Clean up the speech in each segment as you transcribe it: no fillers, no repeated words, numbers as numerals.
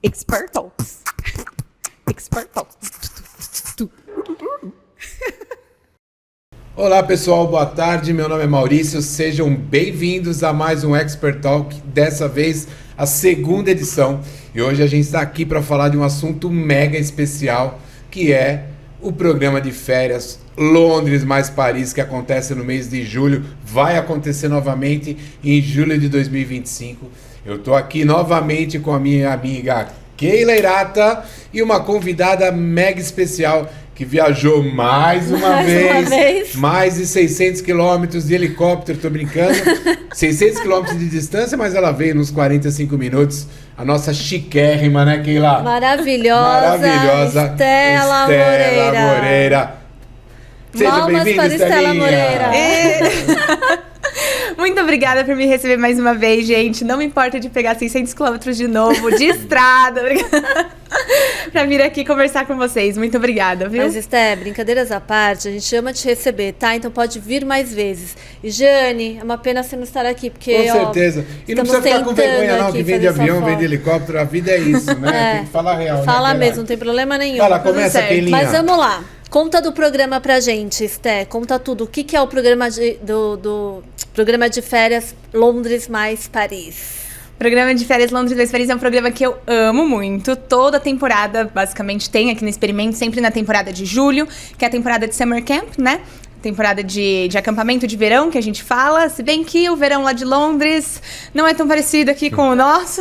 Expert Talks. Expert Talks. Olá pessoal, boa tarde, meu nome é Maurício, sejam bem-vindos a mais um Expert Talk, dessa vez a segunda edição. E hoje a gente está aqui para falar de um assunto mega especial, que é o programa de férias Londres mais Paris, que acontece no mês de julho, vai acontecer novamente em julho de 2025. Eu estou aqui novamente com a minha amiga Keila Hirata e uma convidada mega especial que viajou mais uma vez, mais de 600 quilômetros de helicóptero, tô brincando, 600 quilômetros de distância, mas ela veio nos 45 minutos, a nossa chiquérrima, né, Keila? Maravilhosa. Estela Moreira. Seja bem-vinda, Estela Moreira. Muito obrigada por me receber mais uma vez, gente. Não me importa de pegar 600 quilômetros de novo, de estrada, pra vir aqui conversar com vocês. Muito obrigada, viu? Mas, Esté, brincadeiras à parte, a gente ama te receber, tá? Então pode vir mais vezes. E, Jane, é uma pena você não estar aqui, porque, com certeza. E não precisa ficar com vergonha, não, que vem de avião, vem de helicóptero, a vida é isso, né? Tem que falar real. Fala mesmo, não tem problema nenhum. Fala, começa, Keilinha. Mas vamos lá. Conta do programa pra gente, Esté. Conta tudo. O que é o programa do programa de férias Londres mais Paris? Programa de férias Londres mais Paris é um programa que eu amo muito. Toda temporada, basicamente, tem aqui no Experimento, sempre na temporada de julho, que é a temporada de Summer Camp, né? Temporada de acampamento de verão, que a gente fala. Se bem que o verão lá de Londres não é tão parecido aqui com o nosso.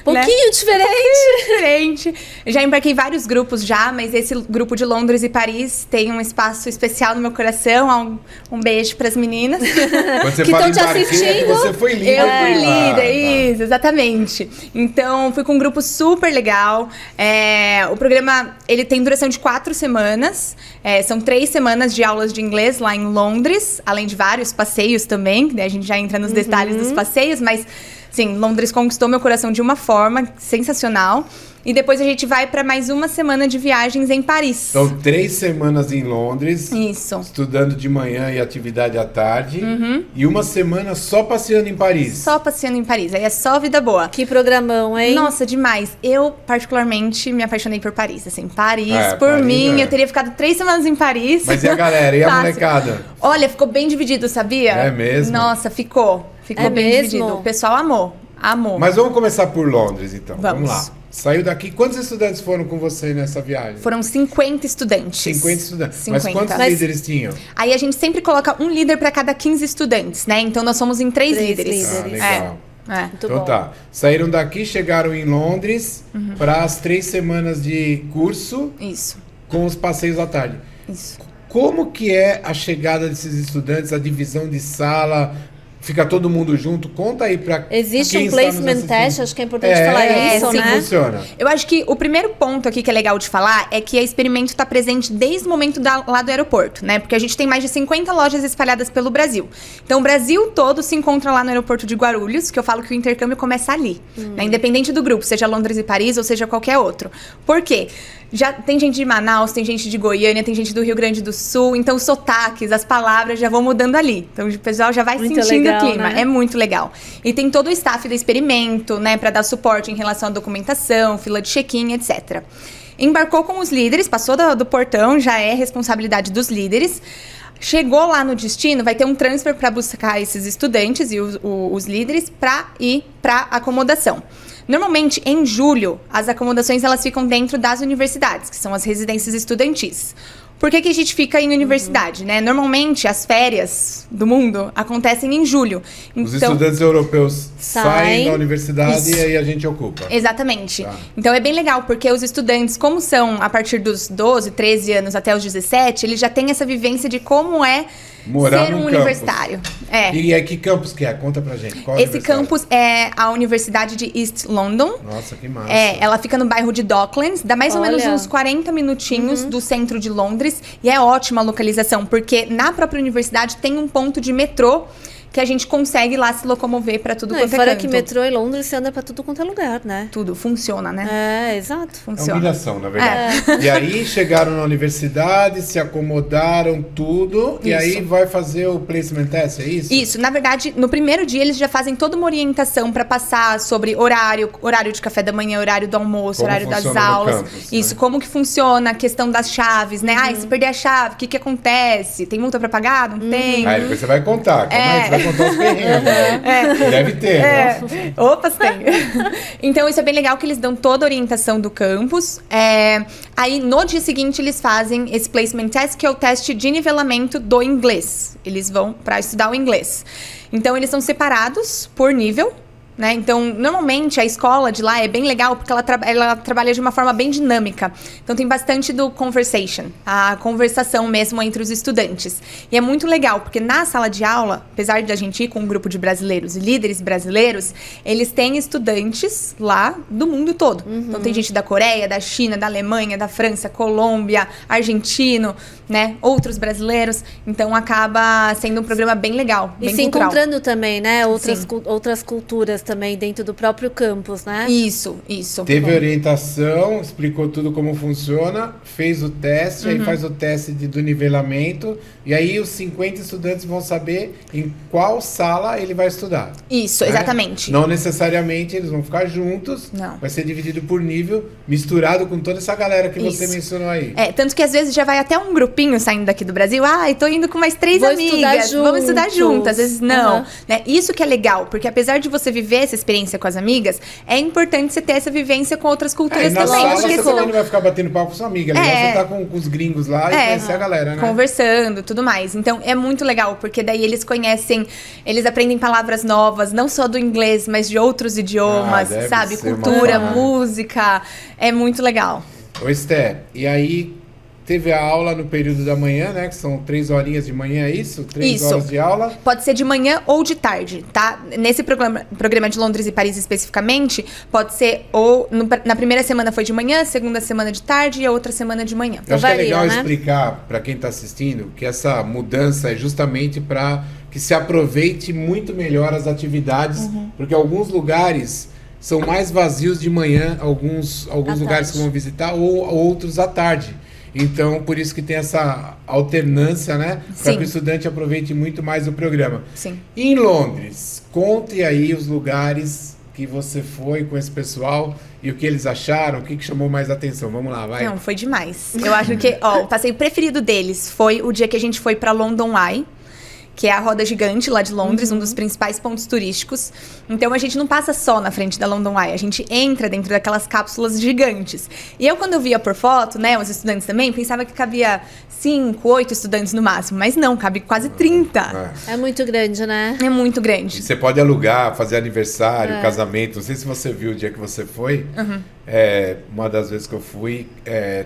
Pouquinho diferente. Já embarquei vários grupos já, mas esse grupo de Londres e Paris tem um espaço especial no meu coração. Um beijo pras meninas. Quando você que estão te assistindo. Você foi líder. Eu fui líder, isso, exatamente. Então, fui com um grupo super legal. O programa, ele tem duração de 4 semanas. São 3 semanas de aulas de inglês lá em Londres, além de vários passeios também, a gente já entra nos detalhes dos passeios, mas sim, Londres conquistou meu coração de uma forma sensacional. E depois a gente vai para mais uma semana de viagens em Paris. Então, 3 semanas em Londres. Isso. Estudando de manhã e atividade à tarde. E uma semana só passeando em Paris. Só passeando em Paris. Aí é só vida boa. Que programão, hein? Nossa, demais. Eu, particularmente, me apaixonei por Paris. Assim, Paris, por mim, eu teria ficado 3 semanas em Paris. Mas e a galera? E a molecada? Olha, ficou bem dividido, sabia? É mesmo? Nossa, ficou bem dividido. O pessoal amou. Mas vamos começar por Londres, então. Vamos lá. Saiu daqui. Quantos estudantes foram com você nessa viagem? Foram 50 estudantes. 50 estudantes. 50. Mas quantos líderes tinham? Aí a gente sempre coloca um líder para cada 15 estudantes, né? Então nós somos em 3 líderes. Ah, legal. Muito então bom. Tá. Saíram daqui, chegaram em Londres para as 3 semanas de curso. Isso. Com os passeios à tarde. Isso. Como que é a chegada desses estudantes, a divisão de sala? Fica todo mundo junto? Conta aí pra Existe quem um placement test, acho que é importante falar isso, como né? Funciona? Eu acho que o primeiro ponto aqui que é legal de falar é que a Experimento está presente desde o momento lá do aeroporto, né? Porque a gente tem mais de 50 lojas espalhadas pelo Brasil. Então, o Brasil todo se encontra lá no aeroporto de Guarulhos, que eu falo que o intercâmbio começa ali, né? Independente do grupo, seja Londres e Paris ou seja qualquer outro. Por quê? Já tem gente de Manaus, tem gente de Goiânia, tem gente do Rio Grande do Sul, então os sotaques, as palavras já vão mudando ali. Então o pessoal já vai sentindo legal, o clima. Né? É muito legal. E tem todo o staff do Experimento, né, para dar suporte em relação à documentação, fila de check-in, etc. Embarcou com os líderes, passou do portão, já é responsabilidade dos líderes. Chegou lá no destino, vai ter um transfer para buscar esses estudantes e os líderes para ir para acomodação. Normalmente, em julho, as acomodações elas ficam dentro das universidades, que são as residências estudantis. Por que a gente fica em universidade, né? Normalmente, as férias do mundo acontecem em julho. Os estudantes europeus saem da universidade e aí a gente ocupa. Exatamente. Tá. Então, é bem legal, porque os estudantes, como são a partir dos 12, 13 anos até os 17, eles já têm essa vivência de como é morar ser um universitário. E aí, que campus que é? Conta pra gente. Qual esse campus é a Universidade de East London. Nossa, que massa. Ela fica no bairro de Docklands, dá mais ou menos uns 40 minutinhos do centro de Londres. E é ótima a localização, porque na própria universidade tem um ponto de metrô que a gente consegue lá se locomover pra tudo Não, quanto e é fora canto. que metrô e Londres você anda pra tudo quanto é lugar, né? Tudo funciona, né? É, exato. É Funciona. humilhação, na verdade. E aí chegaram na universidade, se acomodaram tudo, e aí vai fazer o placement test, é isso? Isso, na verdade, no primeiro dia eles já fazem toda uma orientação para passar sobre horário de café da manhã, horário do almoço, Como horário das funciona no aulas. campus, Isso, né? como que funciona a questão das chaves, né? Se perder a chave, o que acontece? Tem multa para pagar? Não tem? Aí depois você vai contar, como é que você vai contar os perrengues, né? Deve ter, né? Opa, tem. Então, isso é bem legal que eles dão toda a orientação do campus. Aí, no dia seguinte, eles fazem esse placement test, que é o teste de nivelamento do inglês. Eles vão para estudar o inglês. Então, eles são separados por nível. Né? Então, normalmente, a escola de lá é bem legal porque ela trabalha de uma forma bem dinâmica. Então, tem bastante do conversation, a conversação mesmo entre os estudantes. E é muito legal, porque na sala de aula, apesar de a gente ir com um grupo de brasileiros e líderes brasileiros, eles têm estudantes lá do mundo todo. Então, tem gente da Coreia, da China, da Alemanha, da França, Colômbia, argentino, né? Outros brasileiros. Então, acaba sendo um programa bem legal, E bem se cultural. encontrando também, né? Sim. Outras culturas também dentro do próprio campus, né? Isso. Teve orientação, explicou tudo como funciona, fez o teste, aí faz o teste do nivelamento, e aí os 50 estudantes vão saber em qual sala ele vai estudar. Isso, né? exatamente. Não necessariamente eles vão ficar juntos, Não. vai ser dividido por nível, misturado com toda essa galera que você Isso. mencionou aí. Tanto que às vezes já vai até um grupinho saindo daqui do Brasil. Ah, eu tô indo com mais 3 Vou estudar amigas. Vamos estudar juntos. juntas. Às vezes não. Aham. Né? Isso que é legal, porque apesar de você viver essa experiência com as amigas, é importante você ter essa vivência com outras E culturas na também. sala Porque você senão- também não vai ficar batendo papo com sua amiga, é legal você tá com os gringos lá e conhecer a galera, né? Conversando, tudo mais. Então, é muito legal, porque daí eles conhecem, eles aprendem palavras novas, não só do inglês, mas de outros idiomas, deve sabe? ser uma Cultura, farra. música. É muito legal. Ô, Esté, e aí teve a aula no período da manhã, né? Que são 3 horinhas de manhã, é isso? 3 Isso. horas de aula. Pode ser de manhã ou de tarde, tá? Nesse programa de Londres e Paris especificamente, pode ser na primeira semana foi de manhã, segunda semana de tarde e a outra semana de manhã. Eu acho que é varia, legal né? explicar para quem está assistindo que essa mudança é justamente para que se aproveite muito melhor as atividades, porque alguns lugares são mais vazios de manhã, alguns À lugares tarde. que vão visitar, ou outros à tarde. Então, por isso que tem essa alternância, né? Para Sim. que o estudante aproveite muito mais o programa. Sim. Em Londres, conte aí os lugares que você foi com esse pessoal e o que eles acharam, o que chamou mais atenção. Vamos lá, vai. Não, foi demais. Eu acho que, o passeio preferido deles foi o dia que a gente foi pra London Eye, que é a roda gigante lá de Londres, um dos principais pontos turísticos. Então, a gente não passa só na frente da London Eye, a gente entra dentro daquelas cápsulas gigantes. E eu, quando eu via por foto, né, os estudantes também, pensava que cabia 5, 8 estudantes no máximo. Mas não, cabe quase 30. É. É muito grande, né? É muito E grande. você pode alugar, fazer aniversário, casamento. Não sei se você viu o dia que você foi. Uma das vezes que eu fui,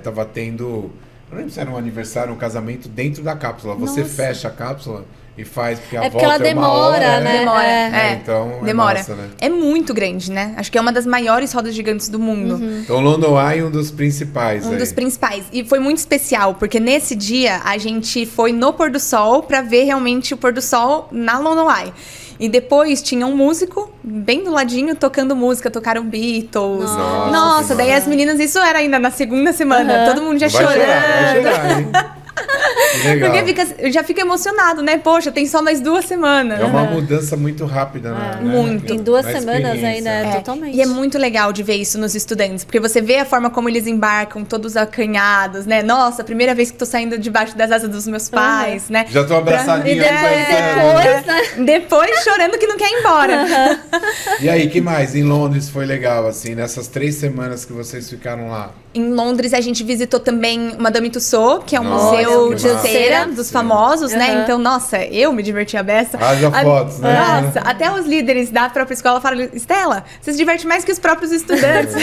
tava tendo... Não lembro se era um aniversário, um casamento dentro da cápsula. Você Nossa. fecha a cápsula e faz, porque a É porque volta ela é uma demora, hora, né? Demora. É. Então, Demora. é massa, né? É muito grande, né? Acho que é uma das maiores rodas gigantes do mundo. Então, London Eye é um dos principais Um aí. dos principais. E foi muito especial, porque nesse dia a gente foi no pôr do sol pra ver realmente o pôr do sol na London Eye. E depois tinha um músico bem do ladinho tocando música, tocaram Beatles. Nossa, daí que as meninas, isso era ainda na segunda semana, todo mundo já Vai chorando. chorar, hein? Que legal. Porque já fica emocionado, né? Poxa, tem só mais 2 semanas. É uma mudança muito rápida, né? Muito. Em 2 Na semanas experiência, ainda, né? totalmente. E é muito legal de ver isso nos estudantes, porque você vê a forma como eles embarcam, todos acanhados, né? Nossa, primeira vez que tô saindo debaixo das asas dos meus pais, né? Já tô abraçadinha. E depois, né? Depois chorando que não quer ir embora. E aí, que mais? Em Londres foi legal, assim, nessas 3 semanas que vocês ficaram lá? Em Londres, a gente visitou também Madame Tussauds, que é um Nossa, museu que de massa. cera dos famosos, né? Aham. Então, nossa, eu me diverti a beça. Haja fotos, né? Nossa, até os líderes da própria escola falaram, Estela, você se diverte mais que os próprios estudantes.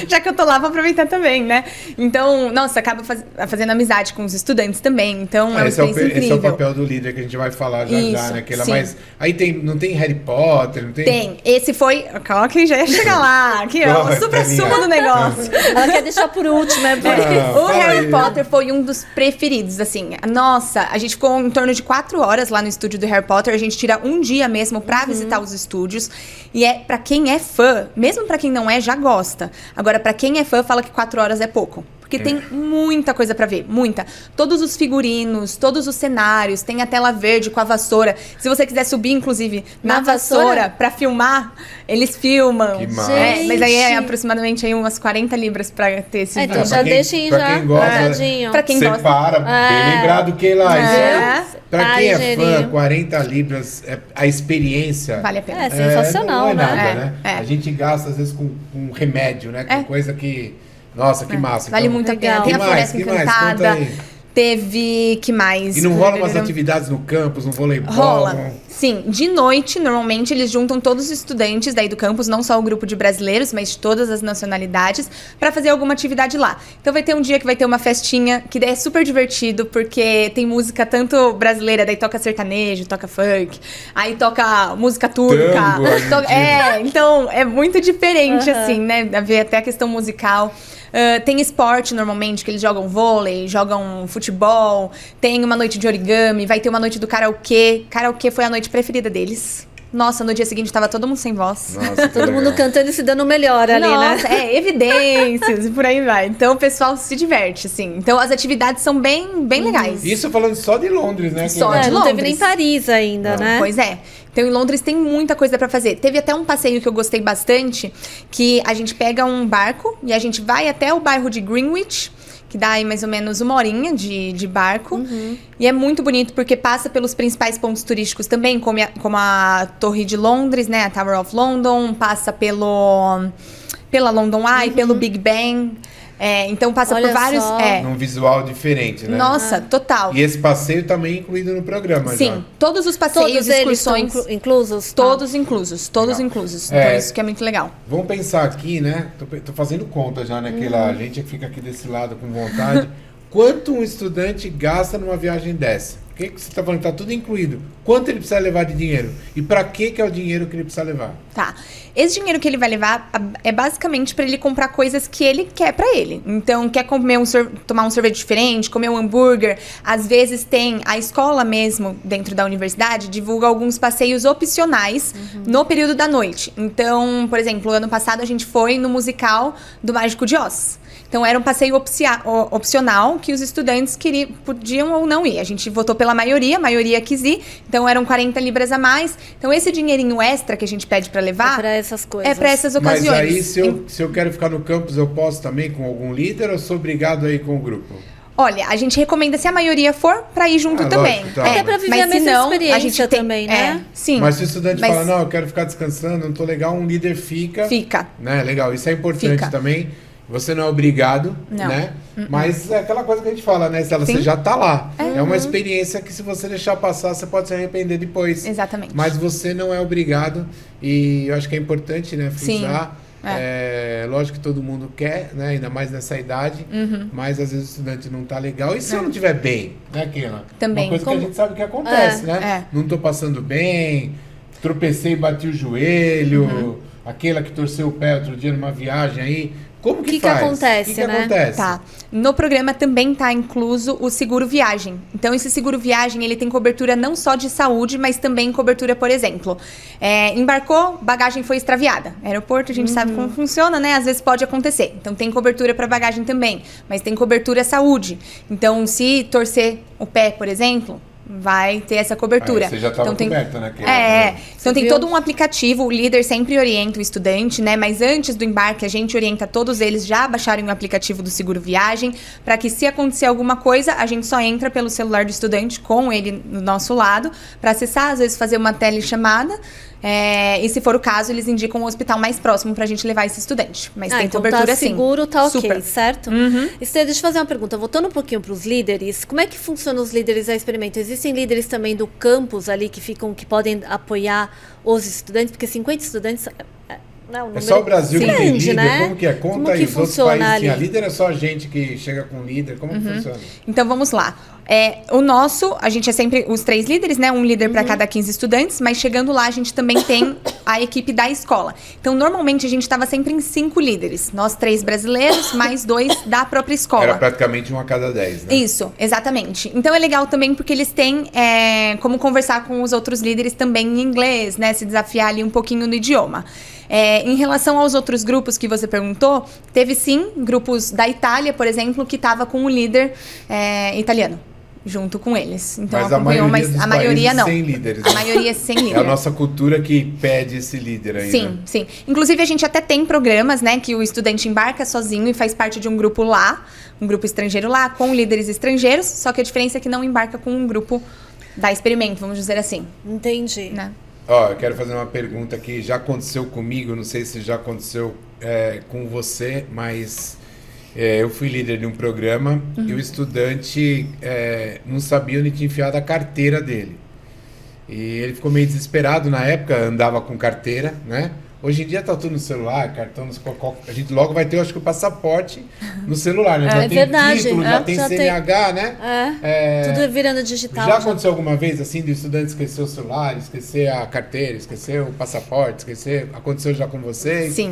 Já que eu tô lá, vou aproveitar também, né? Então, nossa, acaba fazendo amizade com os estudantes também. Então, é uma Esse é, experiência esse é o incrível. papel do líder que a gente vai falar já já, Isso, né? sim. Mas aí não tem Harry Potter, não tem? Tem. Esse foi... Calma que já ia chegar lá. Aqui, ó. Corre, O supra-sumo Pelinha. do negócio. Ela quer deixar por último, é por Ah, O fala Harry aí. Potter foi um dos preferidos, assim. Nossa, a gente ficou em torno de 4 horas lá no estúdio do Harry Potter. A gente tira um dia mesmo pra visitar os estúdios. E pra quem é fã, mesmo pra quem não é, já gosta. Agora, pra quem é fã, fala que 4 horas é pouco. Porque tem muita coisa pra ver, muita. Todos os figurinos, todos os cenários, tem a tela verde com a vassoura. Se você quiser subir, inclusive, na vassoura pra filmar, eles filmam. Que massa. Mas aí é aproximadamente aí umas 40 libras pra ter esse Então vídeo. já deixem já quem gosta, guardadinho. Pra quem gosta. separa, bem lembrado que lá. Isso, pra quem Ai, é fã, Gerinho. 40 libras, a experiência... Vale a pena. É sensacional, não é né? nada, né? É. A gente gasta, às vezes, com remédio, né? Com coisa que... Nossa, que massa. Vale Então, muito a legal. pena. Tem a Que mais? Floresta Que mais? Encantada. Conta aí. Teve, que mais? E não rola umas atividades no campus, no voleibol? Rola. Sim, de noite, normalmente, eles juntam todos os estudantes daí do campus, não só o grupo de brasileiros, mas de todas as nacionalidades, pra fazer alguma atividade lá. Então vai ter um dia que vai ter uma festinha, que daí é super divertido, porque tem música tanto brasileira, daí toca sertanejo, toca funk, aí toca música turca. Tango, Então é muito diferente, assim, né? Ver até a questão musical. Tem esporte, normalmente, que eles jogam vôlei, jogam futebol. Tem uma noite de origami, vai ter uma noite do karaokê. Karaokê foi a noite preferida deles. Nossa, no dia seguinte tava todo mundo sem voz. Nossa, que Todo mundo legal. cantando e se dando melhor ali, Nossa, né? evidências e por aí vai. Então o pessoal se diverte, assim. Então as atividades são bem legais. Isso falando só de Londres, né? Só Que- de Não teve Londres. nem Paris ainda, né? Pois é. Então, em Londres tem muita coisa pra fazer. Teve até um passeio que eu gostei bastante, que a gente pega um barco e a gente vai até o bairro de Greenwich, que dá aí mais ou menos 1 horinha de barco. E é muito bonito porque passa pelos principais pontos turísticos também, como a Torre de Londres, né? A Tower of London, passa pela London Eye, pelo Big Ben. Então passa Olha por vários... só. Num visual diferente, né? Nossa, total. E esse passeio também é incluído no programa, Sim, já. todos os passeios, Todos eles estão excursões... inclusos? Todos inclusos, todos Legal. inclusos. Então É. isso que é muito legal. Vamos pensar aqui, né? Tô fazendo conta já, né? A gente que fica aqui desse lado com vontade. Quanto um estudante gasta numa viagem dessa? O que você está falando? Tá tudo incluído. Quanto ele precisa levar de dinheiro? E para que é o dinheiro que ele precisa levar? Tá. Esse dinheiro que ele vai levar é basicamente pra ele comprar coisas que ele quer pra ele. Então, quer comer tomar um sorvete diferente, comer um hambúrguer. Às vezes tem a escola mesmo, dentro da universidade, divulga alguns passeios opcionais no período da noite. Então, por exemplo, ano passado a gente foi no musical do Mágico de Oz. Então, era um passeio opcional que os estudantes podiam ou não ir. A gente votou pela maioria, a maioria quis ir. Então, eram 40 libras a mais. Então, esse dinheirinho extra que a gente pede pra levar... É pra essas coisas. É pra essas ocasiões. Mas aí, se eu quero ficar no campus, eu posso também com algum líder ou sou obrigado a ir com o grupo? Olha, a gente recomenda, se a maioria for, pra ir junto também. lógico, tá. Até pra viver mas a mesma se não, experiência a gente tem, também, né? Sim. Mas se o estudante Mas fala, não, eu quero ficar descansando, não tô legal, um líder fica. Fica. Né? Legal, isso é importante Fica. também. Você não é obrigado, Não. né? Mas é aquela coisa que a gente fala, né? Você Sim. já tá lá. É uma experiência que se você deixar passar, você pode se arrepender depois. Exatamente. Mas você não é obrigado. E eu acho que é importante, né? Frisar. Lógico que todo mundo quer, né? Ainda mais nessa idade. Mas às vezes o estudante não tá legal. E se eu não estiver bem, né, Keila? Também. Uma coisa que a gente sabe que acontece, né? Não tô passando bem, tropecei e bati o joelho. Aquela que torceu o pé outro dia numa viagem aí. Como que Que faz? acontece, O que né? acontece? Tá. No programa também tá incluso o seguro viagem. Então, esse seguro viagem, ele tem cobertura não só de saúde, mas também cobertura, por exemplo, embarcou, bagagem foi extraviada. Aeroporto, a gente sabe como funciona, né? Às vezes pode acontecer. Então, tem cobertura para bagagem também, mas tem cobertura saúde. Então, se torcer o pé, por exemplo, vai ter essa cobertura. Aí você já estava então, coberta, né? Então tem viu? todo um aplicativo, o líder sempre orienta o estudante, né? Mas antes do embarque, a gente orienta todos eles já a baixarem o aplicativo do Seguro Viagem, para que se acontecer alguma coisa, a gente só entra pelo celular do estudante com ele do nosso lado, para acessar, às vezes fazer uma telechamada. E se for o caso, eles indicam o hospital mais próximo pra gente levar esse estudante. Mas tem então cobertura tá sim. seguro, tá ok, Super. certo? Esther, deixa eu fazer uma pergunta. Voltando um pouquinho para os líderes, como é que funcionam os líderes a experimento? Existem líderes também do campus ali que podem apoiar os estudantes? Porque 50 estudantes... Não, É só o Brasil que tem grande, líder? né? Como que é? Conta Como aí, que os outros funciona países ali? tinha líder, é só a gente que chega com líder? Como que funciona? Então vamos lá. O nosso, a gente é sempre os 3 líderes, né? Um líder para cada 15 estudantes, mas chegando lá a gente também tem a equipe da escola. Então, normalmente a gente estava sempre em 5 líderes. Nós 3 brasileiros, mais 2 da própria escola. Era praticamente 1 a cada 10, né? Isso, exatamente. Então é legal também porque eles têm como conversar com os outros líderes também em inglês, né? Se desafiar ali um pouquinho no idioma. Em relação aos outros grupos que você perguntou, teve sim grupos da Itália, por exemplo, que estava com o líder italiano. Junto com eles. Então mas acompanhou, mas a maioria não. Sem líderes. A maioria sem líder. É a nossa cultura que pede esse líder aí. Sim, né? sim. Inclusive, a gente até tem programas, né, que o estudante embarca sozinho e faz parte de um grupo lá, um grupo estrangeiro lá, com líderes estrangeiros, só que a diferença é que não embarca com um grupo da Experimento, vamos dizer assim. Entendi. Né? Ó, eu quero fazer uma pergunta que já aconteceu comigo, não sei se já aconteceu com você, mas eu fui líder de um programa e o estudante não sabia onde tinha enfiado a carteira dele. E ele ficou meio desesperado na época, andava com carteira, né? Hoje em dia tá tudo no celular, cartão, a gente logo vai ter, eu acho que o passaporte no celular, né? Já tem verdade, título, já tem CNH, né? Tudo virando digital. Já aconteceu alguma vez, assim, do estudante esquecer o celular, esquecer a carteira, esquecer o passaporte, esquecer... Aconteceu já com você? Sim.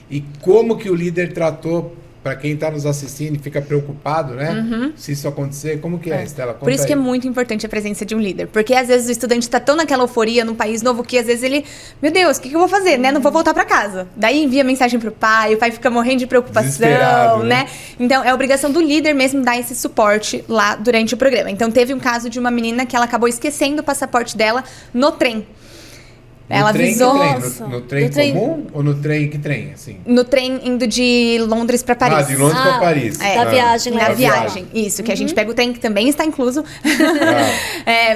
E como que o líder tratou, para quem está nos assistindo e fica preocupado, né? Se isso acontecer, como que é, Estela? Conta Por isso que é aí. muito importante a presença de um líder. Porque às vezes o estudante está tão naquela euforia num país novo que às vezes ele... Meu Deus, o que eu vou fazer, né? Não vou voltar para casa. Daí envia mensagem pro pai, o pai fica morrendo de preocupação, né? Então é obrigação do líder mesmo dar esse suporte lá durante o programa. Então teve um caso de uma menina que ela acabou esquecendo o passaporte dela no trem. Ela avisou. No trem comum ou no trem? Que trem, assim? No trem indo de Londres para Paris. De Londres para Paris. Da viagem, Na viagem. Isso, que a gente pega o trem, que também está incluso.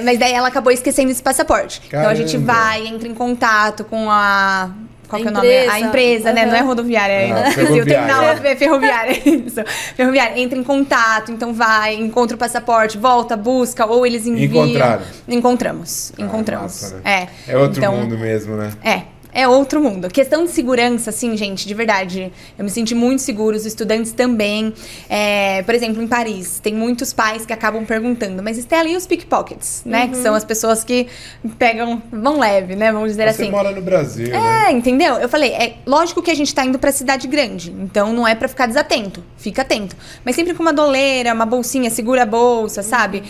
Mas daí ela acabou esquecendo esse passaporte. Caramba. Então a gente vai, entra em contato com a... Qual que é o nome? Empresa. A empresa, né? Não é rodoviária. Ferroviária. O terminal é ferroviária. Isso. Ferroviária. Entra em contato, então vai, encontra o passaporte, volta, busca, ou eles enviam. Encontramos. Massa, né? É outro mundo mesmo, né? É outro mundo. Questão de segurança, assim, gente, de verdade, eu me senti muito seguro, os estudantes também. Por exemplo, em Paris, tem muitos pais que acabam perguntando, mas Estela, e os pickpockets, né? Que são as pessoas que vão leve, né? Vamos dizer assim. Você mora no Brasil, né? Entendeu? Eu falei, lógico que a gente tá indo pra cidade grande, então não é pra ficar desatento, fica atento. Mas sempre com uma doleira, uma bolsinha, segura a bolsa, sabe?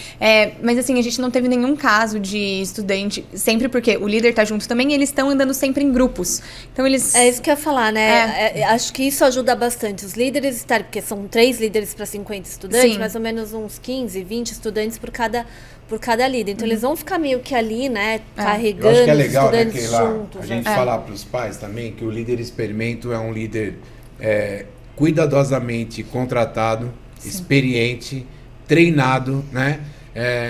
Mas assim, a gente não teve nenhum caso de estudante, sempre porque o líder tá junto também, e eles estão andando sempre em grupos. Então eles... É isso que eu ia falar, né? Acho que isso ajuda bastante. Os líderes estarem, porque são 3 líderes para 50 estudantes, Sim. mais ou menos uns 15, 20 estudantes por cada líder. Então eles vão ficar meio que ali, né? Carregando eu acho que é os legal, né, estudantes que lá, juntos. a gente falar para os pais também que o líder experimento é um líder cuidadosamente contratado, experiente, treinado, né?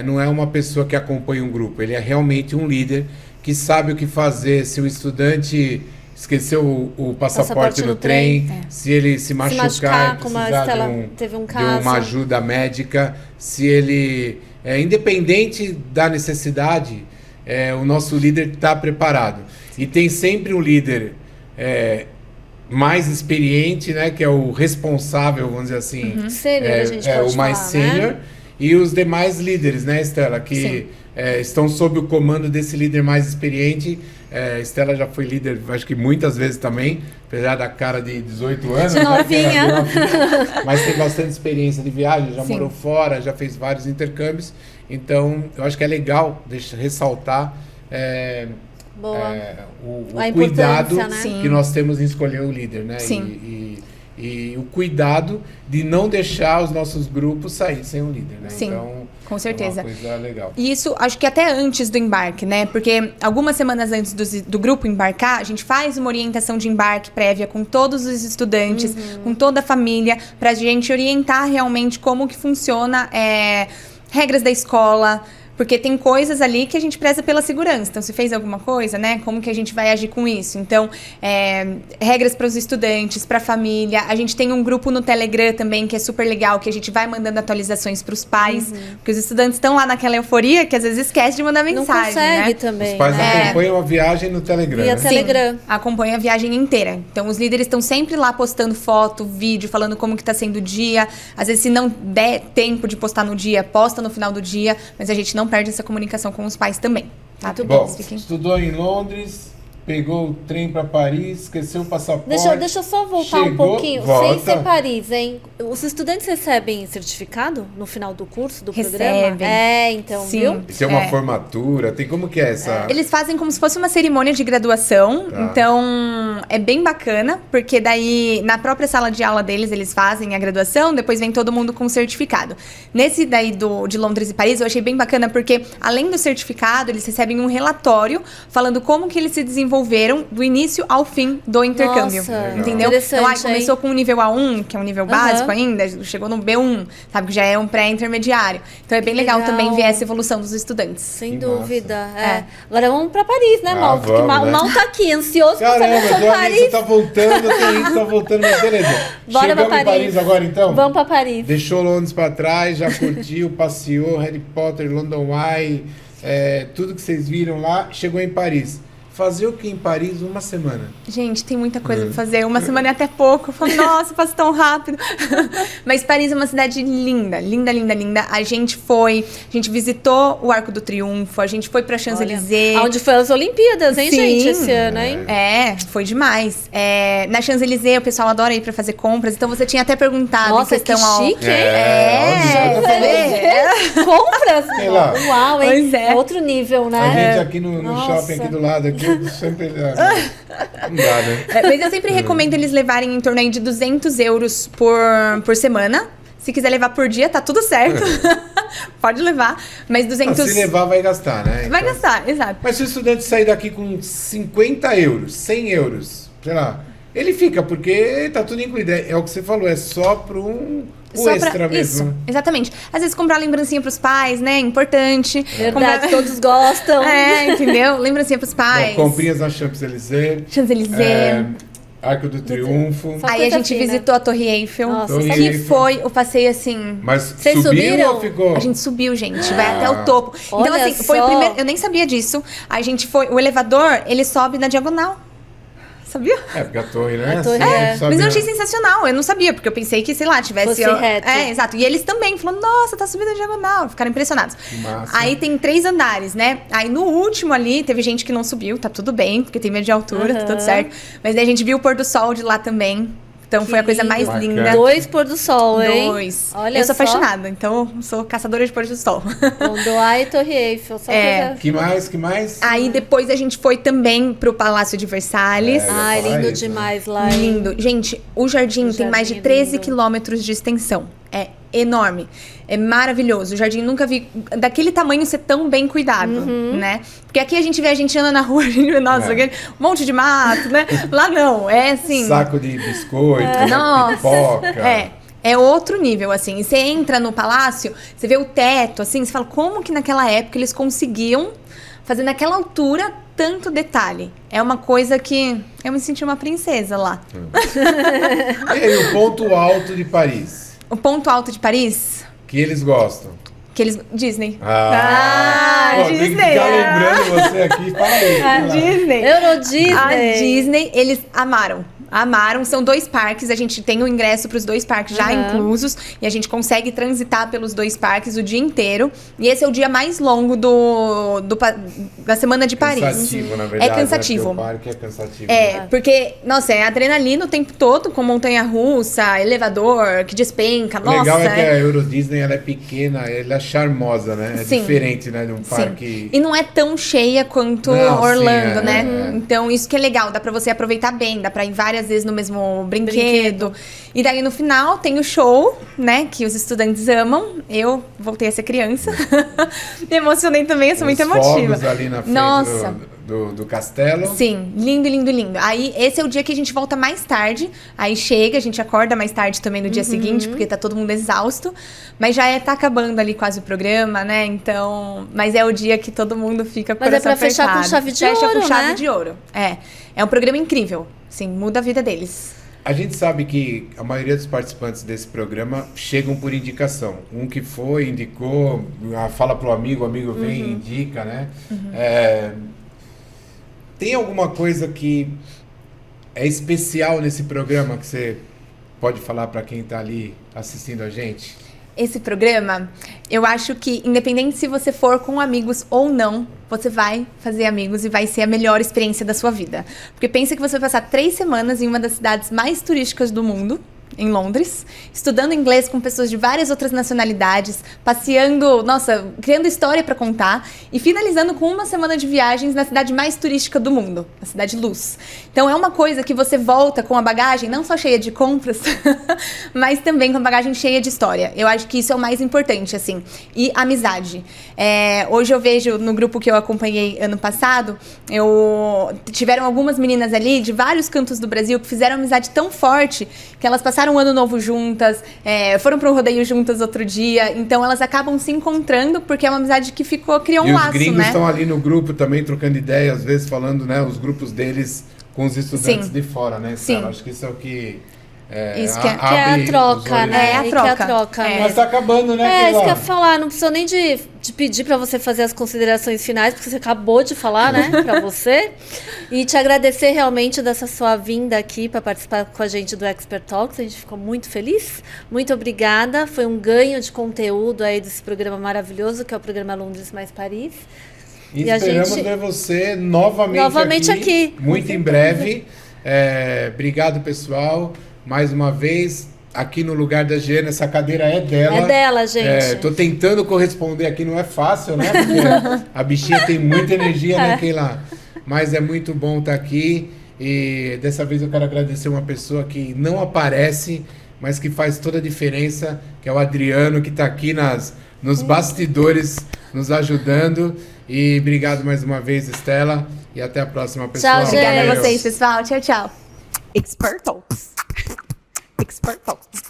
Não é uma pessoa que acompanha um grupo, ele é realmente um líder que sabe o que fazer se o estudante esqueceu o passaporte no trem, se ele se machucar como a precisar Estela de teve um caso, uma ajuda médica, se ele, independente da necessidade, o nosso líder está preparado. E tem sempre um líder mais experiente, né, que é o responsável, vamos dizer assim, sênior, a gente pode o mais falar, sênior, né? E os demais líderes, né, Estela, que estão sob o comando desse líder mais experiente. Estela já foi líder, acho que muitas vezes também, apesar da cara de 18 anos. Novinha. Mas tem bastante experiência de viagem, já Sim. morou fora, já fez vários intercâmbios. Então, eu acho que é legal ressaltar o cuidado, né? que nós temos em escolher o líder, né? Sim. E o cuidado de não deixar os nossos grupos sair sem um líder, né? Sim, então, com certeza. É uma coisa legal. E isso, acho que até antes do embarque, né? Porque algumas semanas antes do grupo embarcar, a gente faz uma orientação de embarque prévia com todos os estudantes, com toda a família, pra gente orientar realmente como que funciona regras da escola, Porque tem coisas ali que a gente preza pela segurança. Então, se fez alguma coisa, né? Como que a gente vai agir com isso? Então, regras para os estudantes, para a família. A gente tem um grupo no Telegram também, que é super legal, que a gente vai mandando atualizações para os pais. Porque os estudantes estão lá naquela euforia que às vezes esquece de mandar mensagem, Não consegue né? também. Os pais né? acompanham a viagem no Telegram. Via né? Telegram. Sim, acompanha a viagem inteira. Então, os líderes estão sempre lá postando foto, vídeo, falando como que tá sendo o dia. Às vezes, se não der tempo de postar no dia, posta no final do dia. Mas a gente não perde essa comunicação com os pais também. Tá? Muito Bom, Eles fiquem- estudou em Londres, pegou o trem para Paris, esqueceu o passaporte. Deixa eu só voltar um chegou, pouquinho. volta. Sem ser Paris, hein? Os estudantes recebem certificado no final do curso, do programa? Recebem. Então, Sim. viu? Isso é uma É. formatura, tem como que é essa... Eles fazem como se fosse uma cerimônia de graduação, Tá. então é bem bacana, porque daí na própria sala de aula deles eles fazem a graduação, depois vem todo mundo com o certificado. Nesse daí de Londres e Paris eu achei bem bacana, porque além do certificado eles recebem um relatório falando como que eles se desenvolveram do início ao fim do intercâmbio, Nossa, entendeu? interessante, Então, começou com o nível A1, que é um nível básico Aham. ainda, chegou no B1, sabe, que já é um pré-intermediário. Então é bem legal também ver essa evolução dos estudantes. Sem Que dúvida. massa. É. Agora vamos pra Paris, né, Ah, Mal? Porque vamos, Mal, né? Mal tá aqui, ansioso pra Caramba, saber sobre tua Paris. lista tá voltando, tua lista tá voltando, mas beleza. Bora Chegamos pra em Paris agora, então? Vamos pra Paris. Deixou Londres pra trás, já curtiu, passeou, Harry Potter, London Eye, tudo que vocês viram lá, chegou em Paris. Fazer o que em Paris uma semana? Gente, tem muita coisa pra fazer. Uma semana é até pouco. Eu falo, nossa, passa tão rápido. Mas Paris é uma cidade linda, linda, linda, linda. A gente visitou o Arco do Triunfo, a gente foi pra Champs-Élysées. Onde foi as Olimpíadas, hein, Sim. gente, esse ano, hein? Foi demais. Na Champs-Élysées o pessoal adora ir pra fazer compras. Então você tinha até perguntado Nossa, em questão que chique, hein? onde já tá falando. Compras? Sei lá. Uau, hein? Pois é. Outro nível, A né? gente aqui no Nossa. shopping aqui do lado, aqui, sempre... Não dá, né? Mas eu sempre recomendo eles levarem em torno aí de 200 euros por semana. Se quiser levar por dia, tá tudo certo. Pode levar. Mas 200... Se levar, vai gastar, né? Vai Então. gastar, exato. Mas se o estudante sair daqui com 50 euros, 100 euros, sei lá, ele fica, porque tá tudo incluído. É o que você falou, é só pro o Só extra pra... mesmo. Isso, exatamente. Às vezes comprar lembrancinha pros pais, né? Importante. Verdade, todos gostam. Entendeu? Lembrancinha pros pais. Bom, comprinhas na Champs-Élysées, Champs-Élysées. Arco do Triunfo. Só Aí a coisa gente fina. visitou a Torre Eiffel. Nossa, Torre que Eiffel. foi o passeio assim... Mas Vocês subiu subiram? ou ficou? A gente subiu, gente. Vai até o topo. Então, Olha assim, foi o só. primeiro... Eu nem sabia disso. A gente foi... O elevador, ele sobe na diagonal. Sabia? Porque a torre, né? A torre Assim, é. sobe Mas eu na- achei sensacional, eu não sabia, porque eu pensei que, sei lá, tivesse... Fosse reto. Exato. E eles também, falaram, nossa, tá subindo a diagonal. Ficaram impressionados. Que massa. Aí tem 3 andares, né? Aí no último ali, teve gente que não subiu, tá tudo bem, porque tem medo de altura, tá tudo Aham. certo. Mas daí a gente viu o pôr do sol de lá também. Então Que foi a coisa mais lindo. linda. Bacana. 2 pôr do sol, hein? 2. Olha Eu sou só. apaixonada, então eu sou caçadora de pôr do sol. Gondoá e Torre Eiffel. Só coisa... Que mais? Que mais? Aí depois a gente foi também pro Palácio de Versalhes. É. Ai, falar lindo isso, demais lá, hein? Lindo. Gente, o jardim tem mais de jardim é 13 lindo. quilômetros de extensão. É enorme. É maravilhoso. O jardim nunca vi daquele tamanho ser tão bem cuidado, Uhum. né? Porque aqui a gente vê a gente anda na rua, a gente vê, nossa, É. aquele monte de mato, né? Lá não, é assim... Saco de biscoito, né? Nossa. Pipoca. É outro nível, assim. E você entra no palácio, você vê o teto, assim, você fala, como que naquela época eles conseguiam fazer naquela altura tanto detalhe? É uma coisa que eu me senti uma princesa lá. E aí, o ponto alto de Paris, O ponto alto de Paris, que eles gostam. que eles... Disney. Pô, tem que Disney. ficar lembrando você aqui. Fala aí. A vai lá. Disney. Euro Disney. A Disney, eles amaram. Amaram, são 2 parques, a gente tem o ingresso para os 2 parques já Uhum. inclusos e a gente consegue transitar pelos 2 parques o dia inteiro. E esse é o dia mais longo da semana de Paris. Cansativo, na verdade. É cansativo. Né? Porque o parque é cansativo. É, porque, nossa, é adrenalina o tempo todo, com montanha-russa, elevador, que despenca, O nossa. legal é que a Euro Disney ela é pequena, ela é charmosa, né? É Sim. diferente, né? De um Sim. parque. E não é tão cheia quanto Não, Orlando, sim, é, né? é. Então, isso que é legal, dá pra você aproveitar bem, dá pra ir várias vezes no mesmo brinquedo. E daí, no final, tem o show, né? Que os estudantes amam. Eu voltei a ser criança. Me emocionei também, eu sou muito Os emotiva. fogos ali na frente Nossa. do castelo. Sim, lindo, lindo, lindo. Aí, esse é o dia que a gente volta mais tarde. Aí chega, a gente acorda mais tarde também no dia seguinte, porque tá todo mundo exausto. Mas já tá acabando ali quase o programa, né? Então... Mas é o dia que todo mundo fica com o coração Mas é pra fechar apertado. com chave de Fecha ouro, com chave né? de ouro. É um programa incrível. Sim, muda a vida deles. A gente sabe que a maioria dos participantes desse programa chegam por indicação. Um que foi, indicou, fala pro amigo, o amigo vem e indica, né? Tem alguma coisa que é especial nesse programa que você pode falar para quem está ali assistindo a gente? Esse programa, eu acho que, independente se você for com amigos ou não, você vai fazer amigos e vai ser a melhor experiência da sua vida. Porque pensa que você vai passar 3 semanas em uma das cidades mais turísticas do mundo, em Londres, estudando inglês com pessoas de várias outras nacionalidades, passeando, criando história para contar e finalizando com uma semana de viagens na cidade mais turística do mundo, a Cidade Luz. Então é uma coisa que você volta com a bagagem não só cheia de compras, mas também com a bagagem cheia de história. Eu acho que isso é o mais importante, assim. E amizade. Hoje eu vejo no grupo que eu acompanhei ano passado, tiveram algumas meninas ali de vários cantos do Brasil que fizeram amizade tão forte que elas passaram um ano novo juntas, foram para um rodeio juntas outro dia, então elas acabam se encontrando porque é uma amizade que criou um laço, né? E os gringos estão ali no grupo também trocando ideia, às vezes falando, né, os grupos deles com os estudantes de fora, né? Sim. Acho que isso é o que Isso que é a troca, né? É a E troca. que é a troca. Mas tá acabando, né? Isso que eu ia falar, não precisa nem de pedir para você fazer as considerações finais, porque você acabou de falar, né, para você. E te agradecer realmente dessa sua vinda aqui para participar com a gente do Expert Talks. A gente ficou muito feliz. Muito obrigada. Foi um ganho de conteúdo aí desse programa maravilhoso, que é o programa Londres mais Paris. E esperamos ver você novamente aqui. Muito em breve. Obrigado, pessoal. Mais uma vez, aqui no lugar da Giana, essa cadeira é dela. É dela, gente. Tô tentando corresponder aqui, não é fácil, né? Porque a bichinha tem muita energia, né, Keila? Mas é muito bom estar aqui. E dessa vez eu quero agradecer uma pessoa que não aparece, mas que faz toda a diferença, que é o Adriano, que está aqui nos bastidores, nos ajudando. E obrigado mais uma vez, Estela. E até a próxima, pessoal. Tchau, gente. Obrigada a vocês, pessoal. Tchau, tchau. Expert Talks. Expert Talks.